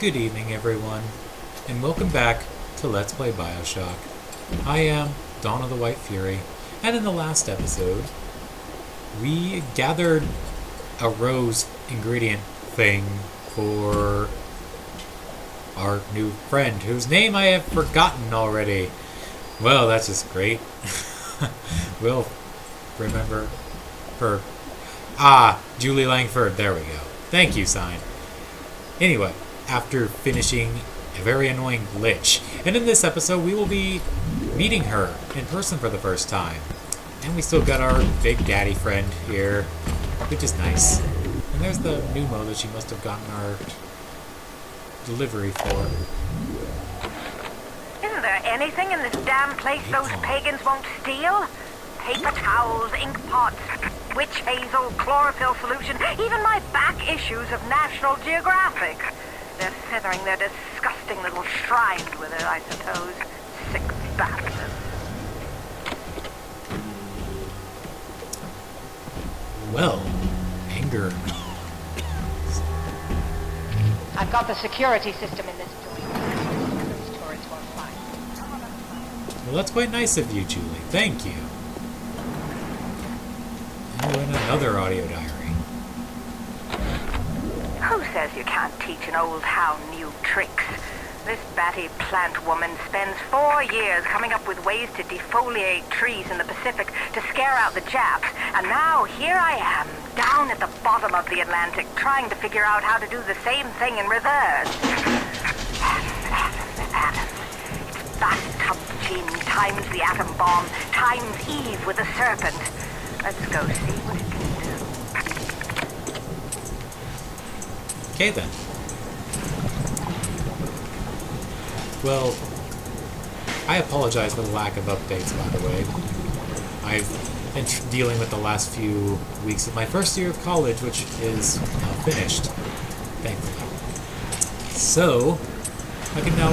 Good evening, everyone, and welcome back to Let's Play BioShock. I am Dawn of the White Fury, and in the last episode, we gathered a rose ingredient thing for our new friend, whose name I have forgotten already. Well, that's just great. We'll remember her. Julie Langford, there we go. Thank you, Sign. Anyway, after finishing a very annoying glitch. And in this episode, we will be meeting her in person for the first time. And we still got our big daddy friend here, which is nice. And there's the pneumo that she must have gotten our delivery for. Isn't there anything in this damn place those pagans won't steal? Paper towels, ink pots, witch hazel, chlorophyll solution, even my back issues of National Geographic. They're feathering their disgusting little shrines with it, I suppose. Sick bastards. Well, anger. I've got the security system in this joint. Those turrets won't fly. Well, that's quite nice of you, Julie. Thank you. And in another audio diary. Who says you can't teach an old hound new tricks? This batty plant woman spends 4 years coming up with ways to defoliate trees in the Pacific to scare out the Japs, and now here I am, down at the bottom of the Atlantic, trying to figure out how to do the same thing in reverse. Atoms. It's bathtub gin times the atom bomb times Eve with a serpent. Let's go see what it can do. Okay then. Well, I apologize for the lack of updates, by the way. I've been dealing with the last few weeks of my first year of college, which is now finished, thankfully. So, I can now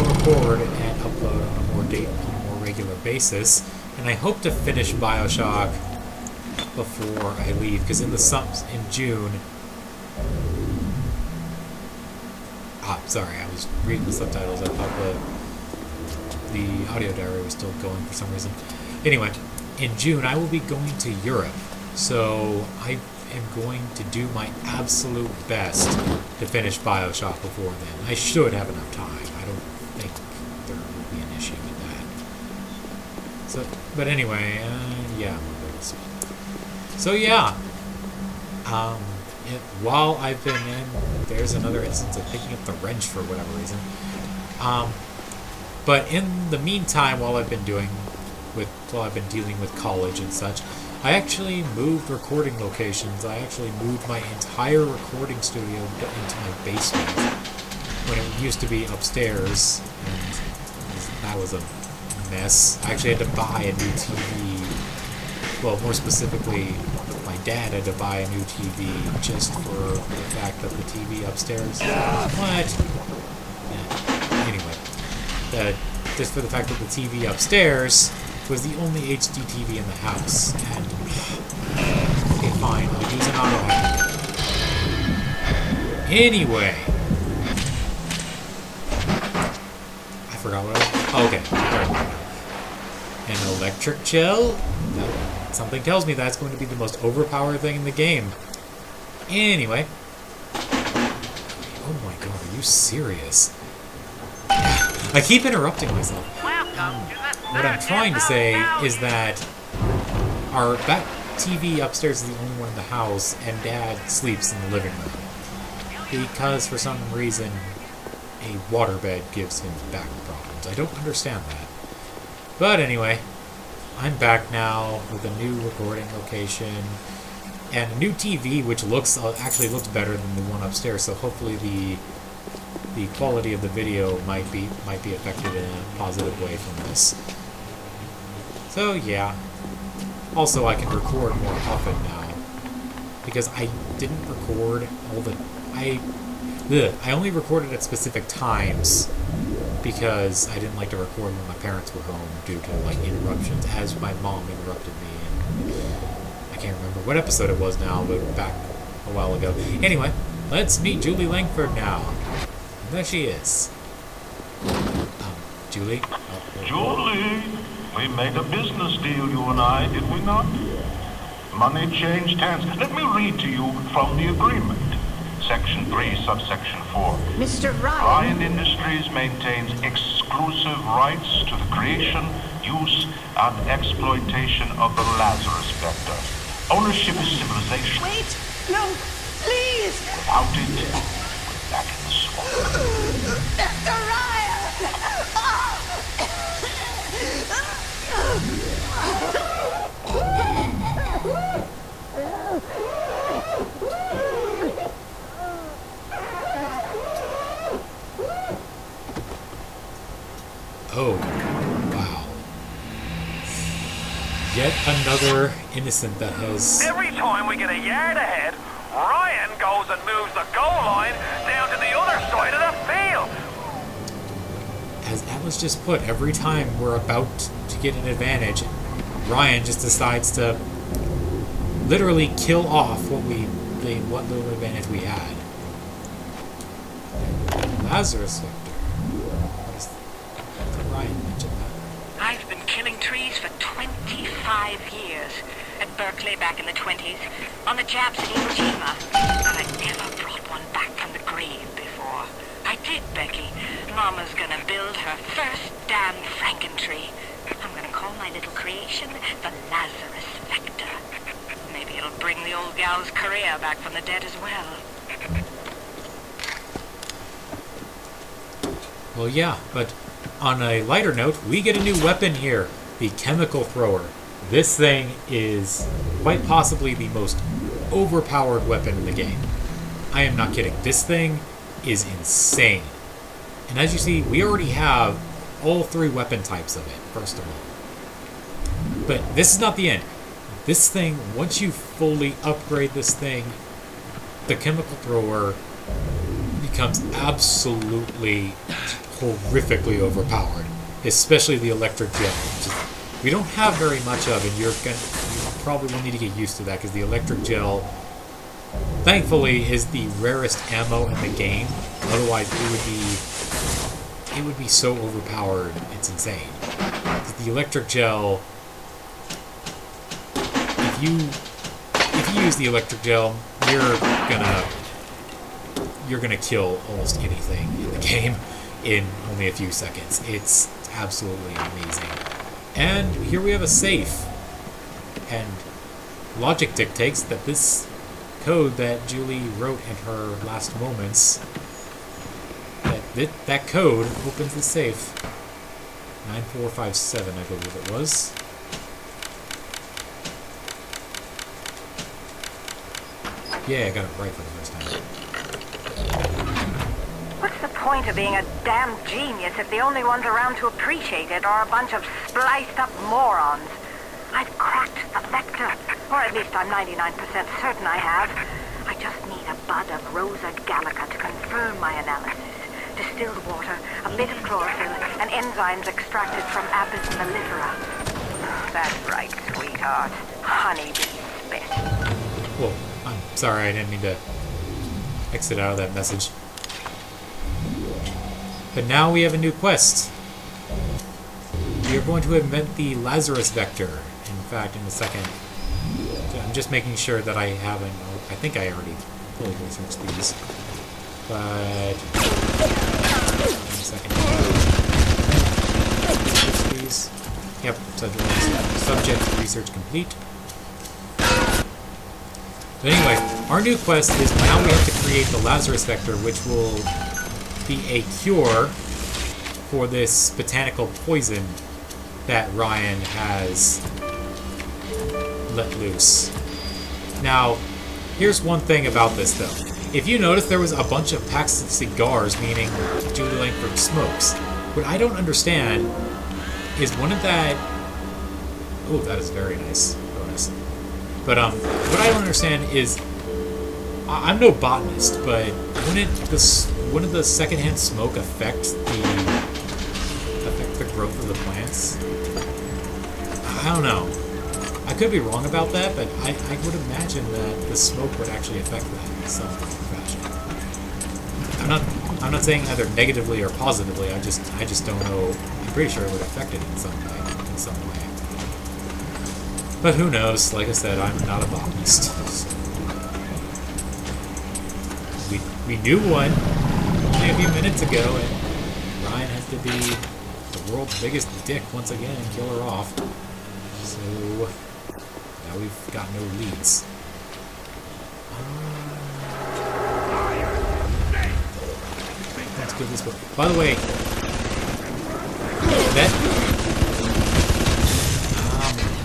record and upload on a more regular basis, and I hope to finish BioShock before I leave, because in June. Sorry, I was reading the subtitles. I thought the audio diary was still going for some reason. Anyway, in June I will be going to Europe, so I am going to do my absolute best to finish BioShock before then. I should have enough time. I don't think there will be an issue with that. So, but anyway, yeah. So yeah. While I've been in, there's another instance of picking up the wrench for whatever reason. But in the meantime, while I've been dealing with college and such, I actually moved recording locations. I actually moved my entire recording studio into my basement when it used to be upstairs, and that was a mess. I actually had to buy a new TV. Well, more specifically, my dad had to buy a new TV just for the fact that the TV upstairs. What? Yeah. Anyway, just for the fact that the TV upstairs was the only HD TV in the house. And okay, fine, I'll use an auto hack. Anyway, I forgot what I was. Oh, okay, there we go. An electric gel. Something tells me that's going to be the most overpowered thing in the game. Anyway. Oh my god, are you serious? I keep interrupting myself. What I'm trying to say is that our back TV upstairs is the only one in the house, and Dad sleeps in the living room. Because for some reason, a waterbed gives him back problems. I don't understand that. But anyway, I'm back now with a new recording location and a new TV, which actually looks better than the one upstairs. So hopefully the quality of the video might be affected in a positive way from this. So yeah. Also, I can record more often now because I didn't record I only recorded at specific times because I didn't like to record when my parents were home due to interruptions, as my mom interrupted me, and I can't remember what episode it was now, but back a while ago. Anyway, Let's meet Julie Langford now. There she is. Julie? Julie, we made a business deal, you and I, did we not? Money changed hands. Let me read to you from the agreement. Section 3, subsection 4. Mr. Ryan. Ryan Industries maintains exclusive rights to the creation, use, and exploitation of the Lazarus vector. Ownership is civilization. Wait! No! Please! Without it, we're back in the swamp. Mr. Ryan! Oh, wow. Yet another innocent that has... Every time we get a yard ahead, Ryan goes and moves the goal line down to the other side of the field. As Atlas just put, every time we're about to get an advantage, Ryan just decides to literally kill off what little advantage we had. Lazarus Victor. Ryan mentioned that. I've been killing trees for 25 years. At Berkeley back in the 20s, on the Japs at Iwo Jima. And I never brought one back from the grave before. I did, Becky. Mama's gonna build her first damn Frankentree. I'm gonna call my little creation the Lazarus Vector. Maybe it'll bring the old gal's career back from the dead as well. Well, yeah, but on a lighter note, we get a new weapon here, the chemical thrower. This thing is quite possibly the most overpowered weapon in the game. I am not kidding. This thing is insane. And as you see, we already have all three weapon types of it, first of all. But this is not the end. This thing, once you fully upgrade this thing, the chemical thrower becomes absolutely horrifically overpowered, especially the electric gel. We don't have very much of it. You probably will need to get used to that because the electric gel, thankfully, is the rarest ammo in the game. Otherwise, it would be so overpowered. It's insane. The electric gel, if you use the electric gel, you're gonna kill almost anything in the game in only a few seconds. It's absolutely amazing. And here we have a safe. And logic dictates that this code that Julie wrote in her last moments, that code opens the safe. 9457, I believe it was. Yeah, I got it right for the first time. What's the point of being a damn genius if the only ones around to appreciate it are a bunch of spliced up morons? I've cracked the vector, or at least I'm 99% certain I have. I just need a bud of Rosa Gallica to confirm my analysis. Distilled water, a bit of chlorophyll, and enzymes extracted from Apis mellifera. That's right, sweetheart. Honeybee spit. Whoa, I'm sorry, I didn't mean to exit out of that message. But now we have a new quest. We are going to invent the Lazarus Vector. In fact, in a second. I'm just making sure that I haven't... I think I already fully researched these. But... in a second. These. Yep, subject research complete. But anyway, our new quest is now we have to create the Lazarus Vector, which will be a cure for this botanical poison that Ryan has let loose. Now, here's one thing about this though. If you notice, there was a bunch of packs of cigars, meaning Julie Langford smokes. What I don't understand is one of that... Oh, that is very nice. Bonus. But what I don't understand is... I'm no botanist, but wouldn't the secondhand smoke affect the growth of the plants? I don't know. I could be wrong about that, but I would imagine that the smoke would actually affect that in some fashion. I'm not saying either negatively or positively. I just don't know. I'm pretty sure it would affect it in some way. But who knows? Like I said, I'm not a botanist. So. We knew one only a few minutes ago, and Ryan has to be the world's biggest dick once again and kill her off. So now we've got no leads. Let's go this way. By the way, that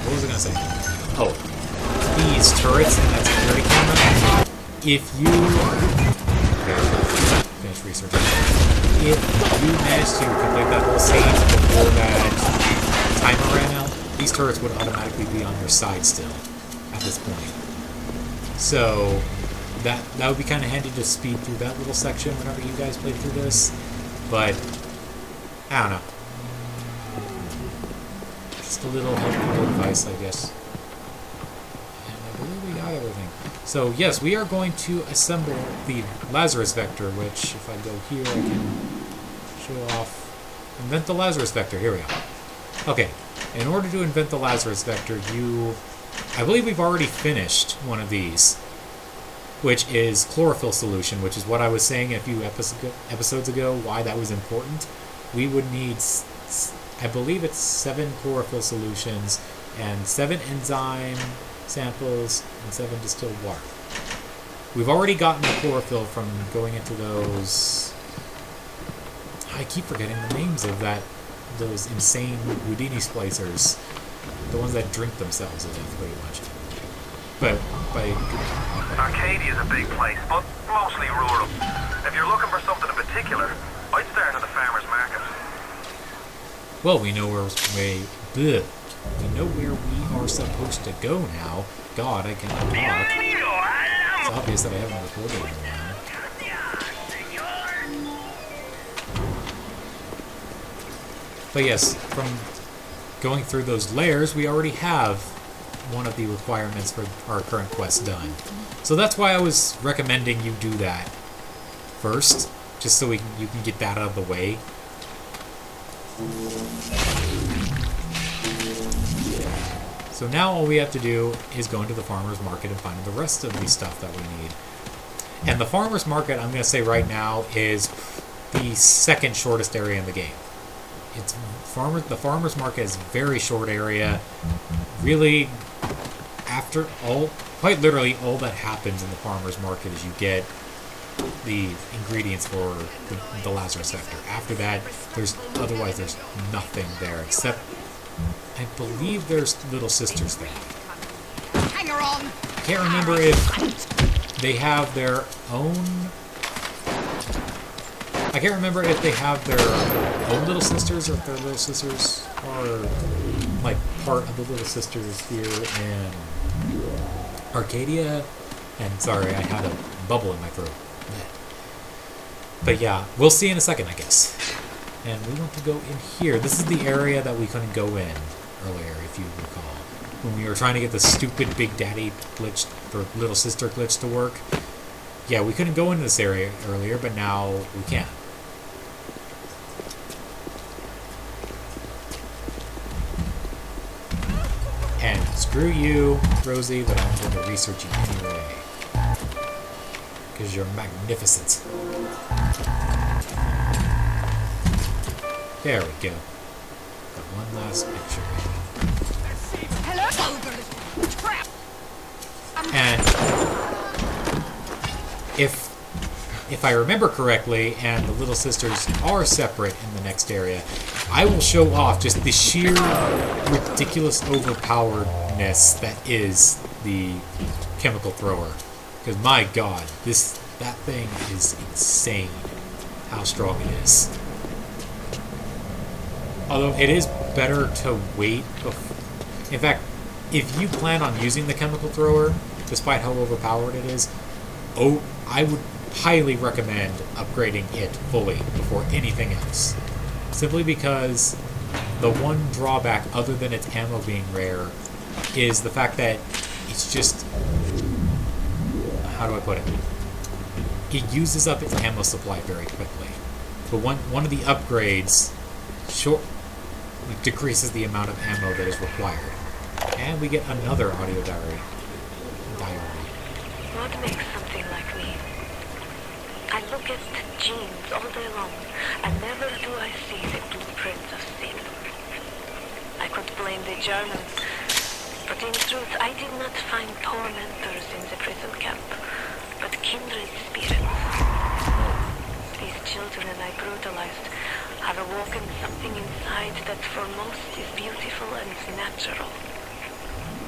what was I gonna say? Oh, these turrets and that security camera. If you finish researching, if you manage to complete that whole scene before that timer ran out, these turrets would automatically be on your side still at this point. So that would be kind of handy to speed through that little section whenever you guys play through this. But I don't know. Just a little helpful advice, I guess. And I believe we got everything. So yes, we are going to assemble the Lazarus Vector, which if I go here, I can show off. Invent the Lazarus Vector. Here we go. Okay. In order to invent the Lazarus Vector, I believe we've already finished one of these, which is chlorophyll solution, which is what I was saying a few episodes ago, why that was important. We would need, I believe it's 7 chlorophyll solutions and 7 enzyme samples and 7 distilled water. We've already gotten the chlorophyll from going into those... I keep forgetting the names of those insane Houdini splicers. The ones that drink themselves to death, pretty much. But Arcadia's a big place, but mostly rural. If you're looking for something in particular, I'd start at the farmer's market. well, we know where we are supposed to go now. God, I cannot talk. It's obvious that I haven't recorded in a while. But yes, from going through those layers, we already have one of the requirements for our current quest done. So that's why I was recommending you do that first, just so you can get that out of the way. So now all we have to do is go into the farmer's market and find the rest of the stuff that we need. And the farmer's market, I'm going to say right now, is the second shortest area in the game. The farmer's market is a very short area. Really, quite literally all that happens in the farmer's market is you get the ingredients for the Lazarus Vector. After that, there's nothing there except I believe there's Little Sisters there. Hang her on. I can't remember if they have their own. I can't remember if they have their own Little Sisters or if their Little Sisters are like part of the Little Sisters here in Arcadia. And sorry, I had a bubble in my throat. But yeah, we'll see in a second, I guess. And we want to go in here. This is the area that we couldn't go in earlier, if you recall. When we were trying to get the stupid Big Daddy glitch, or Little Sister glitch to work. Yeah, we couldn't go into this area earlier, but now we can. And screw you, Rosie, but I'm going to research you anyway. Because you're magnificent. There we go. Got one last picture. Hello? Crap. And if I remember correctly, and the Little Sisters are separate in the next area, I will show off just the sheer ridiculous overpoweredness that is the chemical thrower. Because my god, that thing is insane how strong it is. Although it is better to wait before. In fact, if you plan on using the chemical thrower, despite how overpowered it is, I would highly recommend upgrading it fully before anything else. Simply because the one drawback, other than its ammo being rare, is the fact that it's just... How do I put it? it uses up its ammo supply very quickly. But one of the upgrades decreases the amount of ammo that is required. And we get another audio diary. What makes something like me? I look at genes all day long, and never do I see the blueprint of sin. I could blame the Germans, but in truth I did not find tormentors in the prison camp, but kindred spirits. These children I brutalized have awoken something inside that for most is beautiful and natural,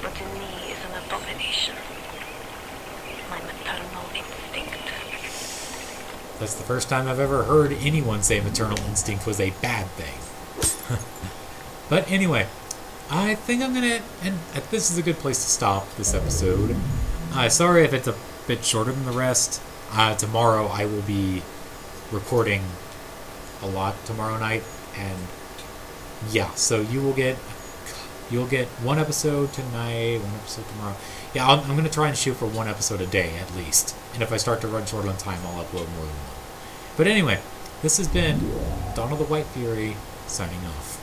but in me is an abomination. My maternal instinct. That's the first time I've ever heard anyone say maternal instinct was a bad thing. But anyway, I think I'm gonna, and this is a good place to stop this episode. Sorry if it's a bit shorter than the rest. Tomorrow I will be recording a lot tomorrow night, and yeah, so you'll get one episode tonight, one episode tomorrow. Yeah, I'm going to try and shoot for one episode a day at least. And if I start to run short on time, I'll upload more than one. But anyway, this has been Donald the White Fury signing off.